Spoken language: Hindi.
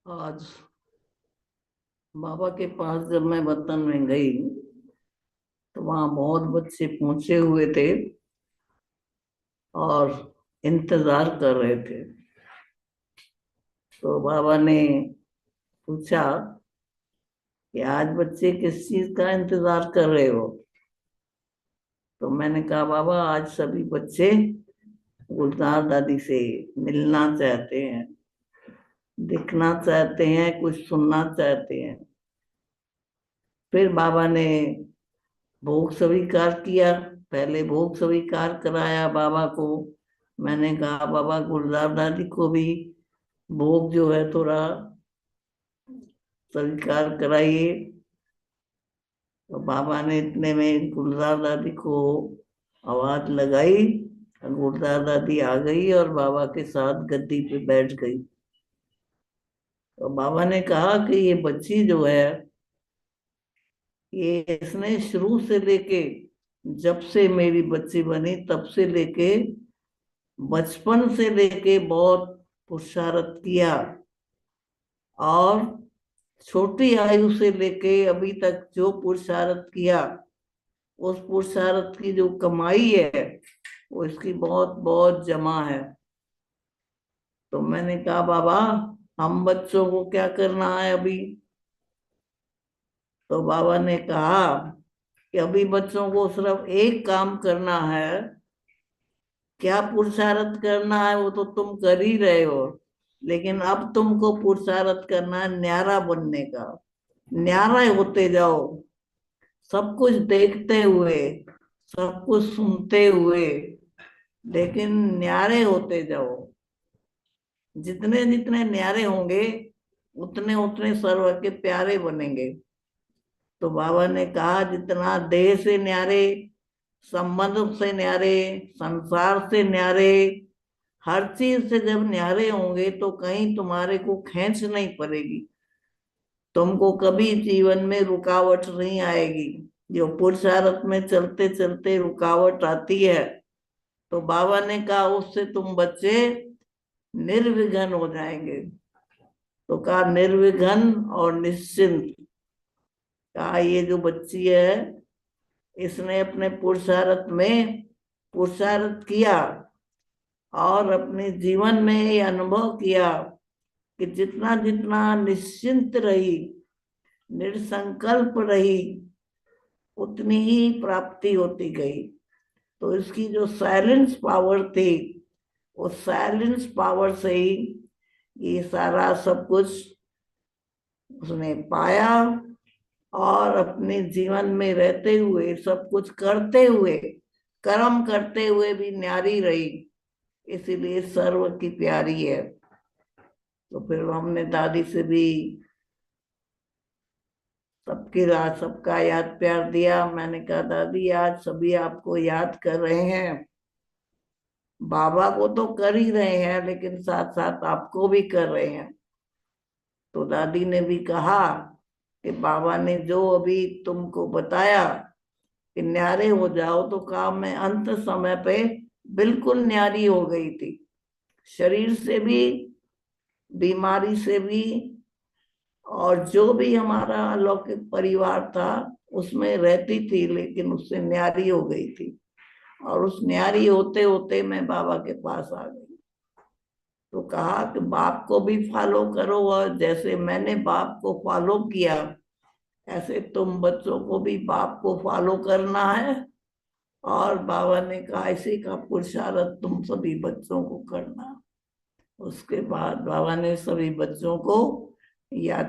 आज बाबा के पास जब मैं वतन में गई तो वहां बहुत बच्चे पहुंचे हुए थे और इंतजार कर रहे थे। तो बाबा ने पूछा कि आज बच्चे किस चीज का इंतजार कर रहे हो। तो मैंने कहा बाबा आज सभी बच्चे गुलजार दादी से मिलना चाहते हैं, दिखना चाहते हैं, कुछ सुनना चाहते हैं। फिर बाबा ने भोग स्वीकार किया। पहले भोग स्वीकार कराया बाबा को। मैंने कहा बाबा गुलजार दादी को भी भोग जो है थोड़ा स्वीकार कराइए। तो बाबा ने इतने में गुलजार दादी को आवाज लगाई। गुलजार दादी आ गई और बाबा के साथ गद्दी पे बैठ गई। तो बाबा ने कहा कि ये बच्ची जो है, ये इसने शुरू से लेके, जब से मेरी बच्ची बनी तब से लेके, बचपन से लेके बहुत पुरुषार्थ किया। और छोटी आयु से लेके अभी तक जो पुरुषार्थ किया, उस पुरुषार्थ की जो कमाई है वो इसकी बहुत बहुत जमा है। तो मैंने कहा बाबा हम बच्चों को क्या करना है अभी। तो बाबा ने कहा कि अभी बच्चों को सिर्फ एक काम करना है। क्या पुरुषार्थ करना है वो तो तुम कर ही रहे हो, लेकिन अब तुमको पुरुषार्थ करना है न्यारा बनने का। न्यारा होते जाओ, सब कुछ देखते हुए, सब कुछ सुनते हुए, लेकिन न्यारे होते जाओ। जितने जितने न्यारे होंगे उतने उतने सर्व के प्यारे बनेंगे। तो बाबा ने कहा जितना देह से न्यारे, संबंध से न्यारे, संसार से न्यारे, हर चीज से जब न्यारे होंगे तो कहीं तुम्हारे को खींच नहीं पड़ेगी। तुमको कभी जीवन में रुकावट नहीं आएगी। जो पुरुषार्थ में चलते चलते रुकावट आती है, तो बाबा ने कहा उससे तुम बच्चे निर्विघ्न हो जाएंगे। तो कहा निर्विघ्न और निश्चिंत। कहा ये जो बच्ची है, इसने अपने पुरुषार्थ में पुरुषार्थ किया और अपने जीवन में ये अनुभव किया कि जितना जितना निश्चिंत रही, निसंकल्प रही, उतनी ही प्राप्ति होती गई। तो इसकी जो साइलेंस पावर थी, उस साइलेंस पावर से ही ये सारा सब कुछ उसने पाया। और अपने जीवन में रहते हुए, सब कुछ करते हुए, कर्म करते हुए भी न्यारी रही, इसीलिए सर्व की प्यारी है। तो फिर हमने दादी से भी सबकी रात सबका याद प्यार दिया। मैंने कहा दादी आज सभी आपको याद कर रहे हैं, बाबा को तो कर ही रहे हैं लेकिन साथ साथ आपको भी कर रहे हैं। तो दादी ने भी कहा कि बाबा ने जो अभी तुमको बताया कि न्यारे हो जाओ, तो काम में अंत समय पे बिल्कुल न्यारी हो गई थी। शरीर से भी, बीमारी से भी, और जो भी हमारा अलौकिक परिवार था उसमें रहती थी, लेकिन उससे न्यारी हो गई थी। और उस न्यारी होते होते मैं बाबा के पास आ गई। तो कहा कि बाप को भी फॉलो करो, और जैसे मैंने बाप को फॉलो किया ऐसे तुम बच्चों को भी बाप को फॉलो करना है। और बाबा ने कहा इसी का पुरुषार्थ तुम सभी बच्चों को करना। उसके बाद बाबा ने सभी बच्चों को याद